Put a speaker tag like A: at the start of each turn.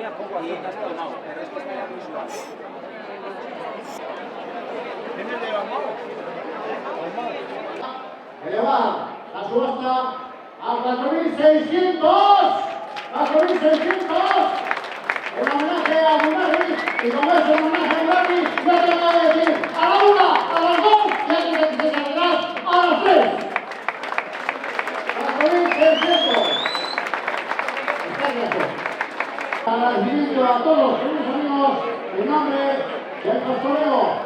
A: y has tomado, pero es que está ya muy suave. ¿Tienes de Omao?
B: Elevar la subasta a 4.600. 4.600. En homenaje a Munari y con eso en homenaje a Munari, yo te voy a decir a la 1, a las 2 y antes de que se salgan a las 3. 4.600. Agradecimiento a todos, queridos amigos, en nombre del pastoreo.